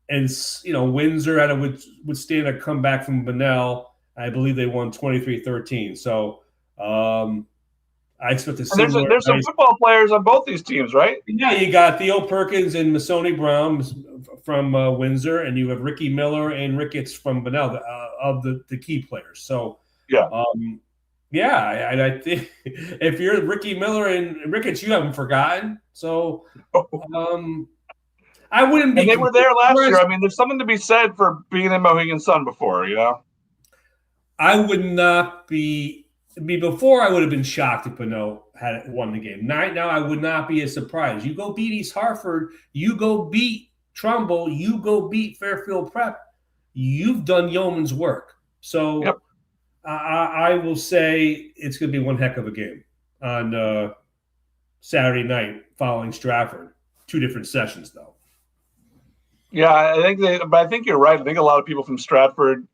And, Windsor had to withstand a comeback from Bunnell. I believe they won 23-13. So I expect a similar. There's some football players on both these teams, right? Yeah, you got Theo Perkins and Missoni Brown from Windsor, and you have Ricky Miller and Ricketts from Bunnell, of the key players. So, yeah. And I think if you're Ricky Miller and Ricketts, you haven't forgotten. So, I wouldn't be. And they were there last year. There's something to be said for being in Mohegan Sun before, I would not be. Before, I would have been shocked if Bunnell had won the game. Now, I would not be as surprised. You go beat East Hartford. You go beat Trumbull. You go beat Fairfield Prep. You've done yeoman's work. So, yep. I will say it's going to be one heck of a game on Saturday night following Stratford. 2 different sessions, though. Yeah, I think you're right. I think a lot of people from Stratford's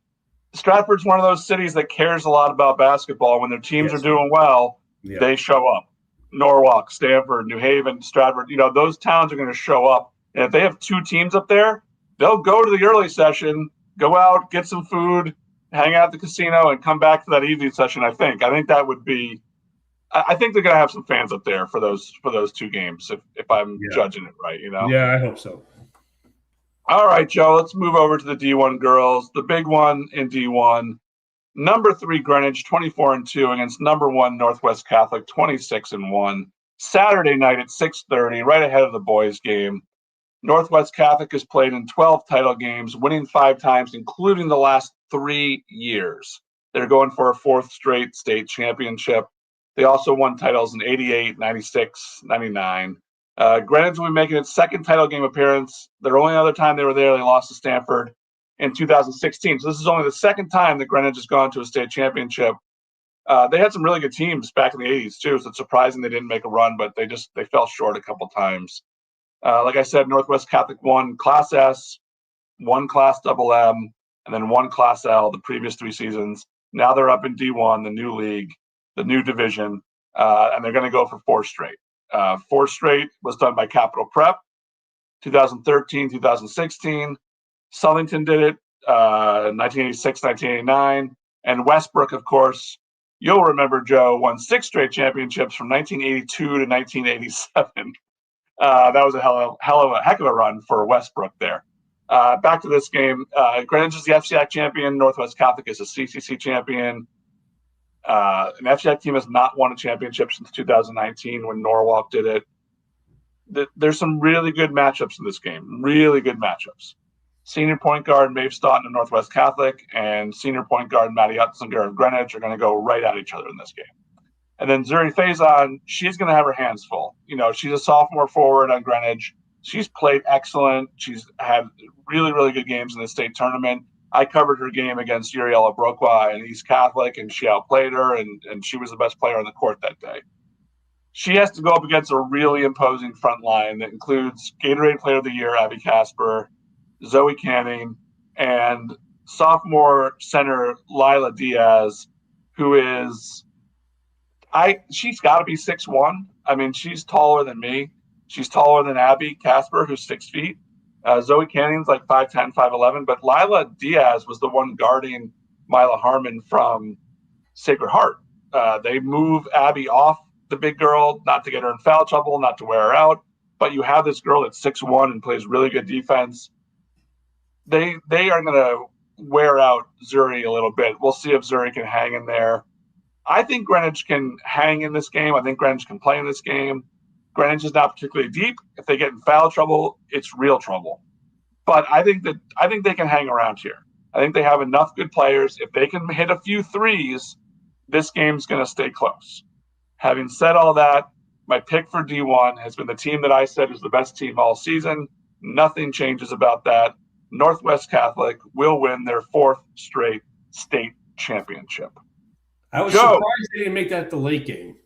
one of those cities that cares a lot about basketball. When their teams are doing well, they show up. Norwalk, Stanford, New Haven, Stratford, those towns are going to show up. And if they have 2 teams up there, they'll go to the early session, go out, get some food, hang out at the casino, and come back to that evening session. I think that would be. I think they're going to have some fans up there for those 2 games, if I'm judging it right. Yeah, I hope so. All right, Joe, let's move over to the D1 girls. The big one in D1, number 3 Greenwich, 24-2 against number 1 Northwest Catholic, 26-1. Saturday night at 6:30, right ahead of the boys' game. Northwest Catholic has played in 12 title games, winning 5 times, including the last 3 years. They're going for a 4th straight state championship. They also won titles in 88, 96, 99. Greenwich will be making its 2nd title game appearance. Their only other time they were there, they lost to Stanford in 2016. So this is only the 2nd time that Greenwich has gone to a state championship. They had some really good teams back in the 80s too, so it's surprising they didn't make a run, but they fell short a couple times. Like I said, Northwest Catholic won Class S, 1 Class MM, and then 1 Class L the previous 3 seasons. Now they're up in D1, the new league, the new division, and they're going to go for 4 straight. 4 straight was done by Capital Prep, 2013, 2016. Southington did it, 1986, 1989. And Westbrook, of course, you'll remember, Joe, won 6 straight championships from 1982 to 1987. That was a heck of a run for Westbrook there. Back to this game. Greenwich is the FCIAC champion. Northwest Catholic is a CCC champion. An FCIAC team has not won a championship since 2019 when Norwalk did it. There's some really good matchups in this game. Really good matchups. Senior point guard Maeve Staunton of Northwest Catholic and senior point guard Maddie Utzinger of Greenwich are going to go right at each other in this game. And then Zuri Faison, she's going to have her hands full. She's a sophomore forward on Greenwich. She's played excellent. She's had really, really good games in the state tournament. I covered her game against Uriela Brokwa and East Catholic, and she outplayed her, and she was the best player on the court that day. She has to go up against a really imposing front line that includes Gatorade Player of the Year, Abby Casper, Zoe Canning, and sophomore center Lila Diaz, who is she's got to be 6'1". I mean, she's taller than me. She's taller than Abby Casper, who's 6 feet. Zoe Canning's like 5'10", 5'11", but Lila Diaz was the one guarding Mila Harmon from Sacred Heart. They move Abby off the big girl, not to get her in foul trouble, not to wear her out, but you have this girl that's 6'1" and plays really good defense. They are going to wear out Zuri a little bit. We'll see if Zuri can hang in there. I think Greenwich can hang in this game. I think Greenwich can play in this game. Greenwich is not particularly deep. If they get in foul trouble, it's real trouble. But I think they can hang around here. I think they have enough good players. If they can hit a few threes, this game's going to stay close. Having said all that, my pick for D1 has been the team that I said is the best team all season. Nothing changes about that. Northwest Catholic will win their 4th straight state championship. I was surprised they didn't make that the late game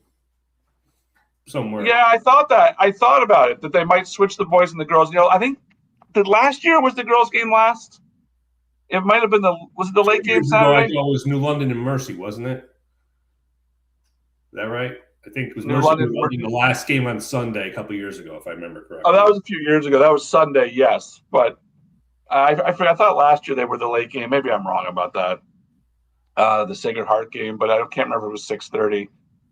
somewhere. Yeah, I thought about it, that they might switch the boys and the girls. I think that last year was the girls' game last. It might have been was it the late game Saturday? I thought it was New London and Mercy, wasn't it? Is that right? I think it was New Mercy London, the last game on Sunday a couple years ago, if I remember correctly. Oh, that was a few years ago. That was Sunday, yes. But I thought last year they were the late game. Maybe I'm wrong about that. The Sacred Heart game, but I can't remember if it was 6:30.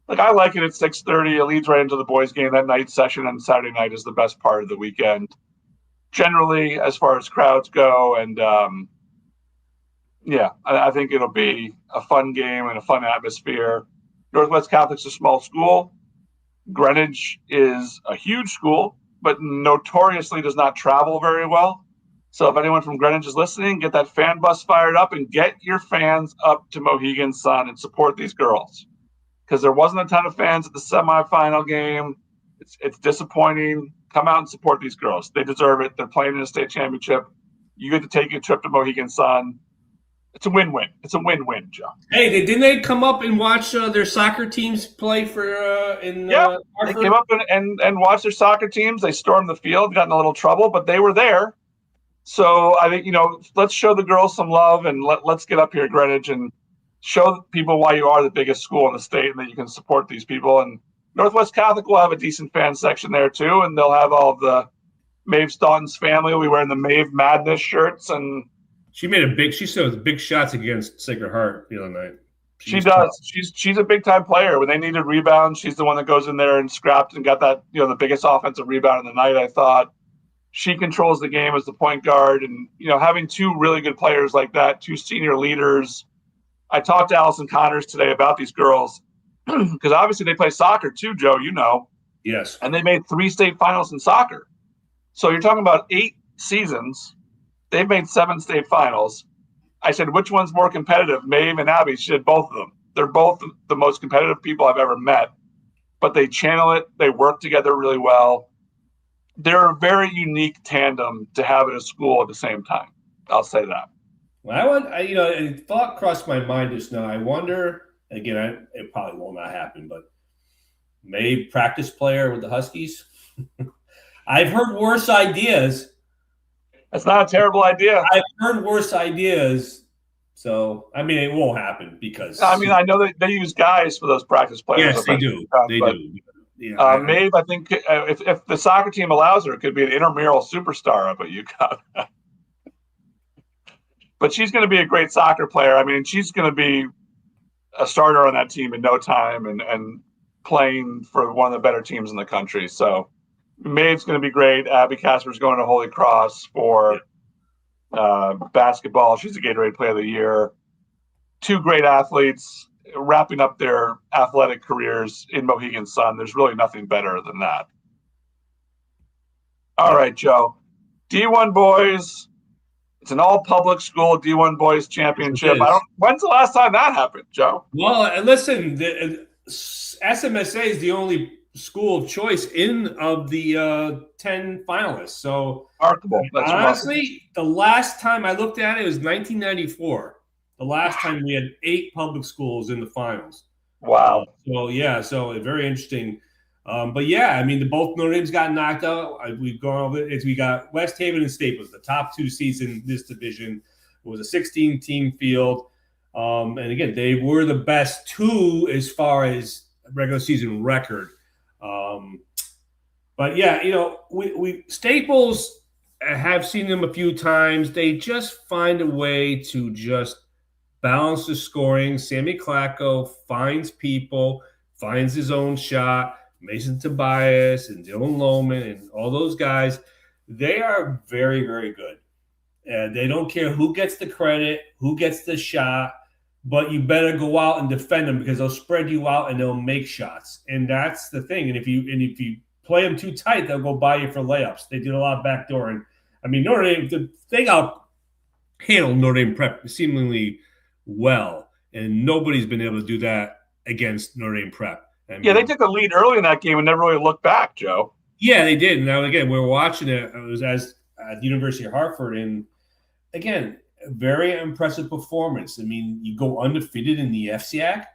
Like, I like it at 6:30. It leads right into the boys' game. That night session on Saturday night is the best part of the weekend, generally, as far as crowds go. And I think it'll be a fun game and a fun atmosphere. Northwest Catholic's a small school. Greenwich is a huge school, but notoriously does not travel very well. So if anyone from Greenwich is listening, get that fan bus fired up and get your fans up to Mohegan Sun and support these girls. Because there wasn't a ton of fans at the semifinal game. It's disappointing. Come out and support these girls. They deserve it. They're playing in a state championship. You get to take a trip to Mohegan Sun. It's a win-win. It's a win-win, Joe. Hey, didn't they come up and watch their soccer teams play for Hartford? They came up and watched their soccer teams. They stormed the field, got in a little trouble, but they were there. So I think, let's show the girls some love and let's get up here at Greenwich and show people why you are the biggest school in the state and that you can support these people. And Northwest Catholic will have a decent fan section there too, and they'll have all of the Maeve Staunton's family. We wearing the Maeve Madness shirts, and she showed big shots against Sacred Heart the other night. She does. She's a big time player. When they needed rebounds, she's the one that goes in there and scrapped and got that, the biggest offensive rebound of the night, I thought. She controls the game as the point guard, and having 2 really good players like that, 2 senior leaders. I talked to Allison Connors today about these girls because obviously they play soccer too, Joe. Yes, and they made 3 state finals in soccer. So you're talking about 8 seasons. They've made 7 state finals. I said, which one's more competitive? Maeve and Abby. She said both of them. They're both the most competitive people I've ever met, but they channel it. They work together really well. They're a very unique tandem to have at a school at the same time. I'll say that. Well, a thought crossed my mind just now. I wonder, again, it probably will not happen, but Maeve practice player with the Huskies. I've heard worse ideas. That's not a terrible idea. I've heard worse ideas. So, I mean, it won't happen because. I mean, I know that they use guys for those practice players. Yes, they do. They do. Yeah, Maeve, I think if the soccer team allows her, it could be an intramural superstar up at UConn. But she's going to be a great soccer player. I mean, she's going to be a starter on that team in no time and playing for one of the better teams in the country. So Maeve's going to be great. Abby Casper's going to Holy Cross for basketball. She's a Gatorade Player of the Year. 2 great athletes wrapping up their athletic careers in Mohegan Sun. There's really nothing better than that. All right, Joe. D1 boys. It's an all-public school D1 boys championship. When's the last time that happened, Joe? Well, listen, the SMSA is the only school of choice of the 10 finalists. So, remarkable. That's honestly, the last time I looked at it was 1994. The last time we had 8 public schools in the finals. Wow. So very interesting. But yeah, I mean, both Notre Dame's got knocked out. We've gone over it. We got West Haven and Staples, the top 2 seeds in this division. It was a 16-team field. And again, they were the best 2 as far as regular season record. But yeah, we Staples, have seen them a few times. They just find a way to just balance the scoring. Sammy Klacko finds people, finds his own shot. Mason Tobias and Dylan Lohman and all those guys, they are very, very good. And they don't care who gets the credit, who gets the shot, but you better go out and defend them because they'll spread you out and they'll make shots. And that's the thing. And if you play them too tight, they'll go by you for layups. They did a lot of backdoor. And I mean, Notre Dame, they out-handled Notre Dame Prep seemingly well. And nobody's been able to do that against Notre Dame Prep. I mean, they took a lead early in that game and never really looked back, Joe. Yeah, they did. Now, again, we were watching it. It was at the University of Hartford. And, again, a very impressive performance. I mean, you go undefeated in the FCIAC.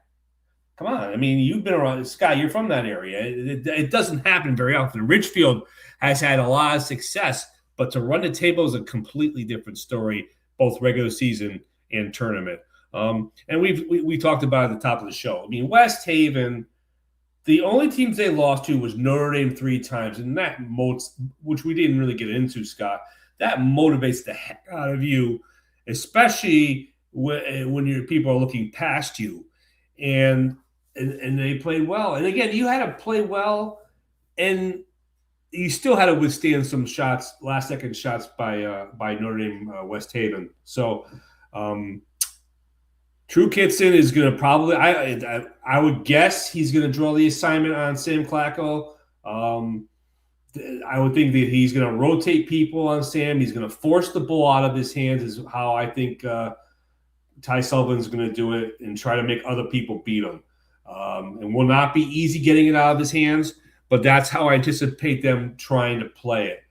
Come on. I mean, you've been around. Sky, you're from that area. It doesn't happen very often. Ridgefield has had a lot of success, but to run the table is a completely different story, both regular season and tournament. And we talked about it at the top of the show. I mean, West Haven – the only teams they lost to was Notre Dame 3 times, and that which we didn't really get into, Scott. That motivates the heck out of you, especially when your people are looking past you. And they played well. And again, you had to play well, and you still had to withstand some shots, last-second shots by Notre Dame West Haven. So. True Kitson is going to probably I would guess he's going to draw the assignment on Sam Klacko. I would think that he's going to rotate people on Sam. He's going to force the ball out of his hands is how I think Ty Sullivan's going to do it and try to make other people beat him. It will not be easy getting it out of his hands, but that's how I anticipate them trying to play it.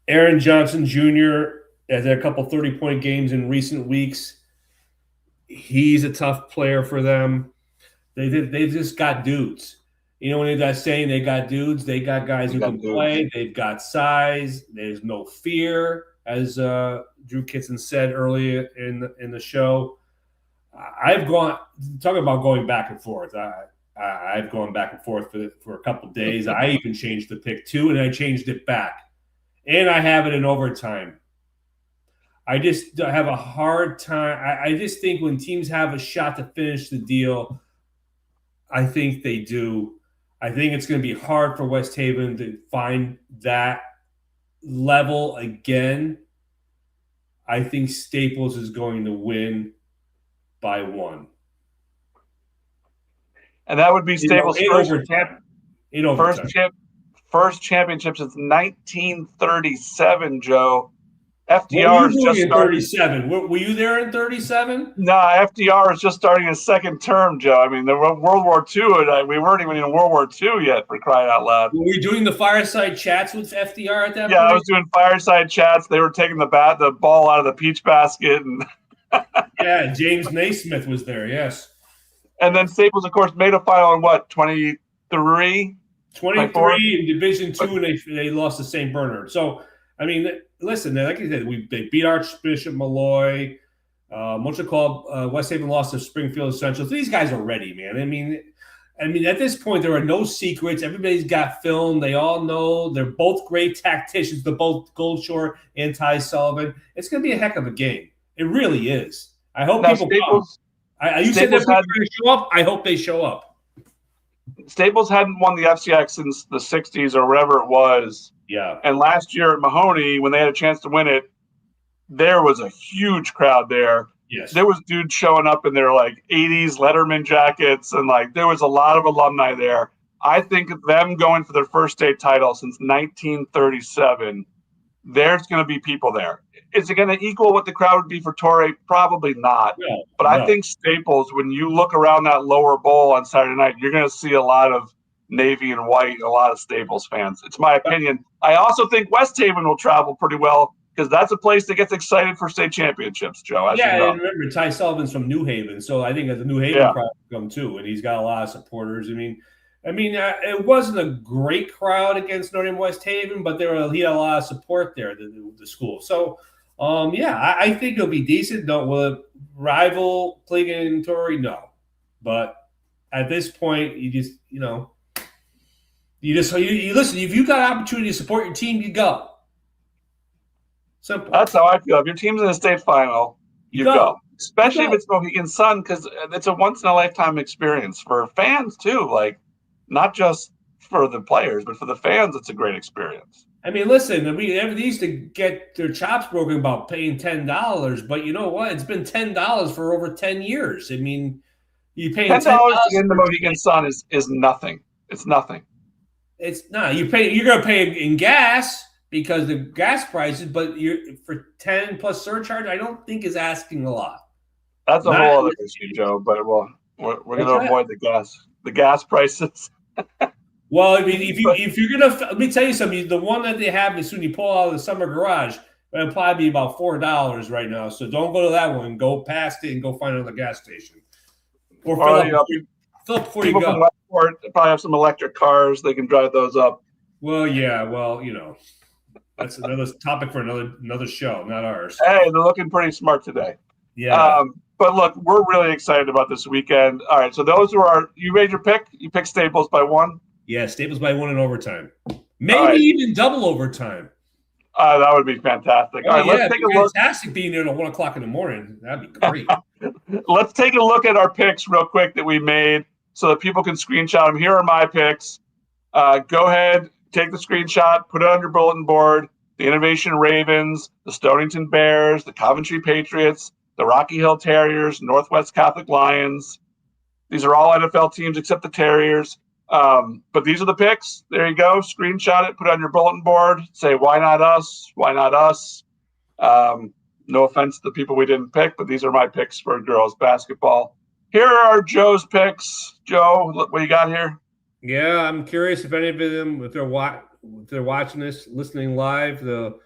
Aaron Johnson Jr., has had a couple 30-point games in recent weeks. He's a tough player for them. They've just got dudes. When they're saying they got dudes, they got guys who can play. They've got size. There's no fear, as Drew Kitson said earlier in the show. I've gone talking about going back and forth. I've gone back and forth for a couple of days. I even changed the pick too, and I changed it back, and I have it in overtime. I just have a hard time. I just think when teams have a shot to finish the deal, I think they do. I think it's going to be hard for West Haven to find that level again. I think Staples is going to win by 1. And that would be Staples' first in overtime. First championship since 1937, Joe. What were FDR you is doing just in starting. 37? Were you there in 37? No, FDR is just starting his second term, Joe. I mean, the World War II, and we weren't even in World War II yet, for crying out loud. Were you doing the fireside chats with FDR at that point? Yeah, I was doing fireside chats. They were taking the ball out of the peach basket. And yeah, James Naismith was there, yes. And then Staples, of course, made a final in what, 23? 23 in Division II, and they lost to St. Bernard. So, I mean, listen, like I said, they beat Archbishop Malloy. West Haven lost to Springfield Central. So these guys are ready, man. I mean, at this point, there are no secrets. Everybody's got film. They all know. They're both great tacticians. They're both Goldshore and Ty Sullivan. It's going to be a heck of a game. It really is. I hope people come. You said that people are going to show up. I hope they show up. Staples hadn't won the FCX since the 60s or whatever it was. Yeah. And last year at Mahoney, when they had a chance to win it, there was a huge crowd there. Yes. There was dudes showing up in their like 80s Letterman jackets, and like there was a lot of alumni there. I think them going for their first state title since 1937, there's going to be people there. Is it going to equal what the crowd would be for Toure? Probably not. No, but I think Staples, when you look around that lower bowl on Saturday night, you're going to see a lot of Navy and white, a lot of Staples fans. It's my opinion. I also think West Haven will travel pretty well because that's a place that gets excited for state championships, Joe. And remember, Ty Sullivan's from New Haven, so I think the New Haven crowd will come too, and he's got a lot of supporters. I mean, it wasn't a great crowd against Notre Dame West Haven, but he had a lot of support there, the school. So, I think it'll be decent. No, will it rival Cleveland and Toure? No. But at this point, you listen. If you got an opportunity to support your team, you go. Simple. That's how I feel. If your team's in a state final, you go. Especially if it's Mohegan Sun, because it's a once-in-a-lifetime experience for fans, too. Like, not just for the players, but for the fans, it's a great experience. I mean, listen, everybody used to get their chops broken about paying $10, but you know what? It's been $10 for over 10 years. I mean, you pay $10 to get in the Mohegan Sun is nothing. It's nothing. It's not. You're going to pay in gas because the gas prices, but for 10 plus surcharge, I don't think is asking a lot. That's a whole other issue, Joe. But we're going to avoid the gas prices. Well, I mean, if you're gonna, let me tell you something. The one that they have as soon as you pull out of the summer garage, it'll probably be about $4 right now. So don't go to that one. Go past it and go find another gas station. Or fill up before you go. From Westport, they probably have some electric cars. They can drive those up. Well, yeah. Well, that's another topic for another show, not ours. Hey, they're looking pretty smart today. Yeah. But look, we're really excited about this weekend. All right, so those who you made your pick. You picked Staples by 1. Yeah, Staples by 1 in overtime. Maybe even double overtime. That would be fantastic. All right, let's take a look. Fantastic being there at 1 o'clock in the morning. That'd be great. Let's take a look at our picks real quick that we made so that people can screenshot them. Here are my picks. Go ahead, take the screenshot, put it on your bulletin board. The Innovation Ravens, the Stonington Bears, the Coventry Patriots, the Rocky Hill Terriers, Northwest Catholic Lions. These are all NFL teams except the Terriers. But these are the picks. There you go. Screenshot it, put it on your bulletin board. Say, why not us? Why not us? No offense to the people we didn't pick, but these are my picks for girls basketball. Here are Joe's picks. Joe, what you got here? Yeah, I'm curious if any of them, if they're watching this, listening live, they'll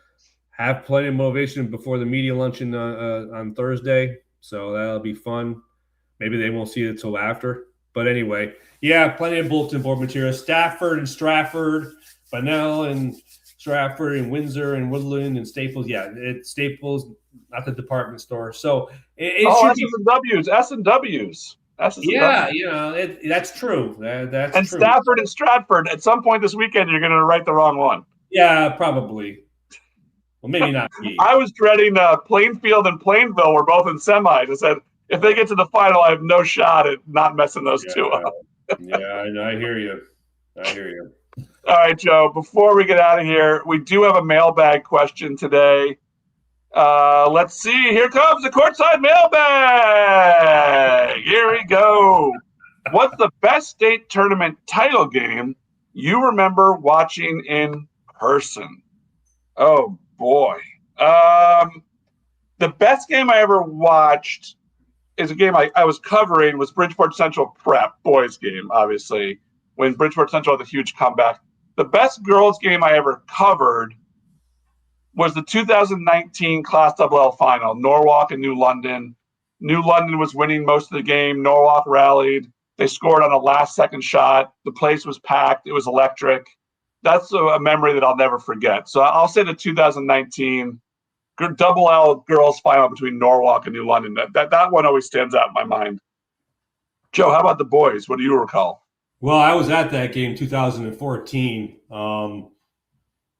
have plenty of motivation before the media luncheon on Thursday. So that'll be fun. Maybe they won't see it until after. But anyway, yeah, plenty of bulletin board material. Stafford and Stratford, Bunnell and Stratford and Windsor and Woodland and Staples. Yeah, it's Staples, not the department store. So S&Ws. Yeah, that's true. That's and true. Stafford and Stratford, at some point this weekend, you're going to write the wrong one. Yeah, probably. Well, maybe not me. I was dreading Plainfield and Plainville were both in semis. I said, if they get to the final, I have no shot at not messing those two up. Yeah, I hear you. All right, Joe, before we get out of here, we do have a mailbag question today. Let's see. Here comes the Courtside Mailbag. Here we go. What's the best state tournament title game you remember watching in person? Oh, boy. The best game I ever watched is a game I was covering was Bridgeport Central Prep, boys game, obviously, when Bridgeport Central had a huge comeback. The best girls game I ever covered was the 2019 Class AA final, Norwalk and New London. New London was winning most of the game. Norwalk rallied. They scored on a last-second shot. The place was packed. It was electric. That's a memory that I'll never forget. So I'll say the 2019 double L girls final between Norwalk and New London. That one always stands out in my mind. Joe, how about the boys? What do you recall? Well, I was at that game 2014.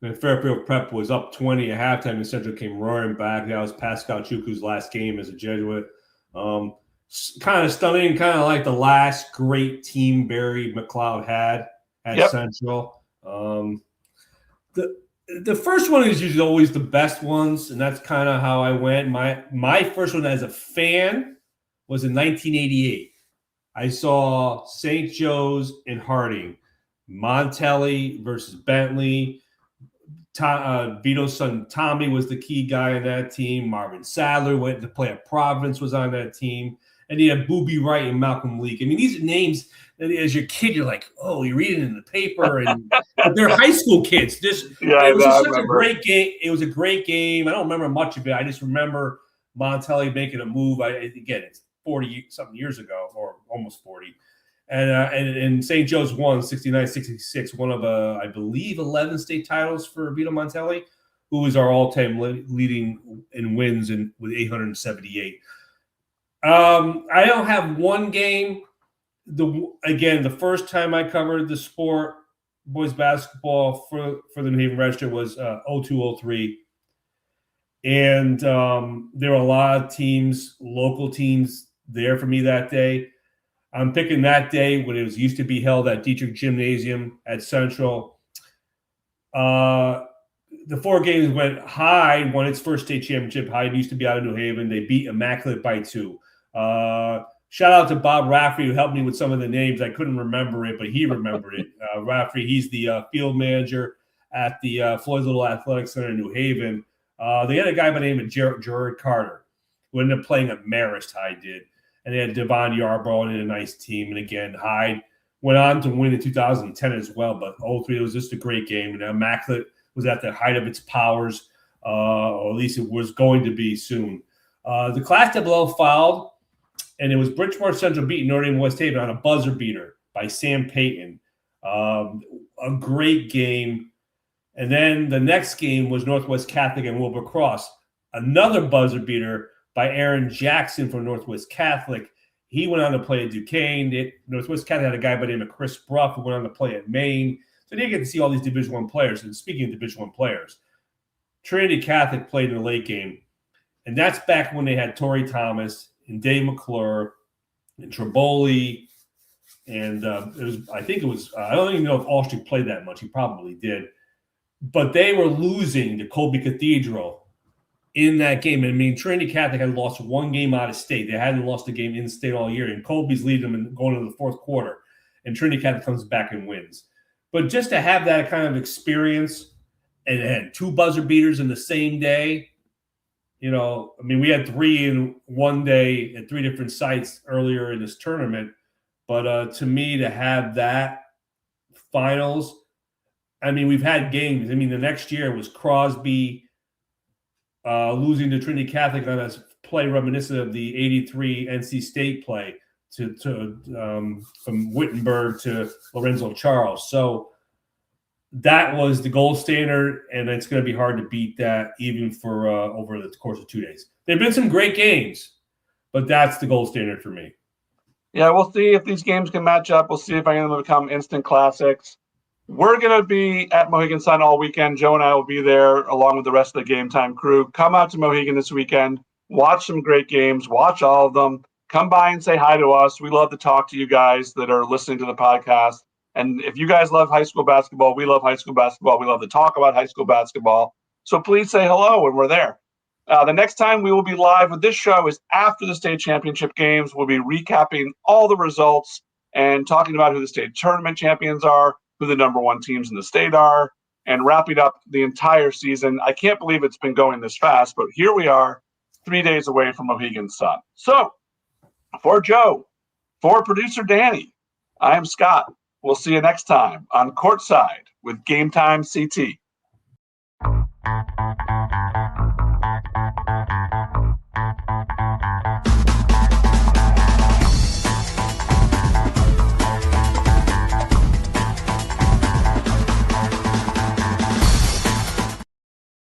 And Fairfield Prep was up 20 at halftime, and Central came roaring back. That was Pascal Chukwu's last game as a Jesuit. Kind of stunning, kind of like the last great team Barry McLeod had at Central. The first one is usually always the best ones, and that's kind of how I went. My first one as a fan was in 1988. I saw St. Joe's and Harding, Montelli versus Bentley. Vito's son Tommy was the key guy on that team. Marvin Sadler went to play at Providence, was on that team. And you had Booby Wright and Malcolm Leake. I mean, these are names that as your kid, you're like, oh, you're reading in the paper. And they're high school kids. It was just such a great game. It was a great game. I don't remember much of it. I just remember Montelli making a move. Again, it's 40-something years ago, or almost 40. And St. Joe's won 69-66, one of, I believe, 11 state titles for Vito Montelli, who is our all-time leading in wins with 878. I don't have one game. The first time I covered the sport, boys basketball for the New Haven Register was 02-03. And there were a lot of teams, local teams there for me that day. I'm picking that day when it was used to be held at Dietrich Gymnasium at Central. The 4 games went. Hyde won its first state championship. Hyde used to be out of New Haven. They beat Immaculate by 2. Shout out to Bob Rafferty, who helped me with some of the names. I couldn't remember it, but he remembered it. Rafferty, he's the field manager at the Floyd Little Athletic Center in New Haven. They had a guy by the name of Jared Carter, who ended up playing at Marist. Hyde did. And they had Devon Yarbrough and a nice team. And again, Hyde went on to win in 2010 as well. But 03 was just a great game. And Immaculate was at the height of its powers, or at least it was going to be soon. The Class AA fouled, and it was Bridgeport Central beating Notre Dame West Haven on a buzzer beater by Sam Payton. A great game. And then the next game was Northwest Catholic and Wilbur Cross. Another buzzer beater by Aaron Jackson from Northwest Catholic. He went on to play at Duquesne. Northwest Catholic had a guy by the name of Chris Bruff who went on to play at Maine. So they get to see all these Division I players. And speaking of Division I players, Trinity Catholic played in the late game. And that's back when they had Torrey Thomas and Dave McClure and Triboli. And I don't even know if Allstreet played that much. He probably did. But they were losing to Colby Cathedral in that game. I mean, Trinity Catholic had lost one game out of state. They hadn't lost a game in state all year. And Colby's leading them and going into the fourth quarter. And Trinity Catholic comes back and wins. But just to have that kind of experience and had 2 buzzer beaters in the same day, you know, I mean, we had 3 in one day at 3 different sites earlier in this tournament. But to me, to have that finals, I mean, we've had games. I mean, the next year was Crosby losing to Trinity Catholic on a play reminiscent of the 83 NC State play from Wittenberg to Lorenzo Charles. So that was the gold standard, and it's going to be hard to beat that even for over the course of 2 days. There have been some great games, but that's the gold standard for me. Yeah, we'll see if these games can match up. We'll see if any of them become instant classics. We're going to be at Mohegan Sun all weekend. Joe and I will be there along with the rest of the Game Time crew. Come out to Mohegan this weekend. Watch some great games. Watch all of them. Come by and say hi to us. We love to talk to you guys that are listening to the podcast. And if you guys love high school basketball, we love high school basketball. We love to talk about high school basketball. So please say hello when we're there. The next time we will be live with this show is after the state championship games. We'll be recapping all the results and talking about who the state tournament champions are. who the number one teams in the state are, and wrapping up the entire season. I can't believe it's been going this fast, but here we are, 3 days away from Mohegan Sun. So, for Joe, for producer Danny, I am Scott. We'll see you next time on Courtside with GametimeCT.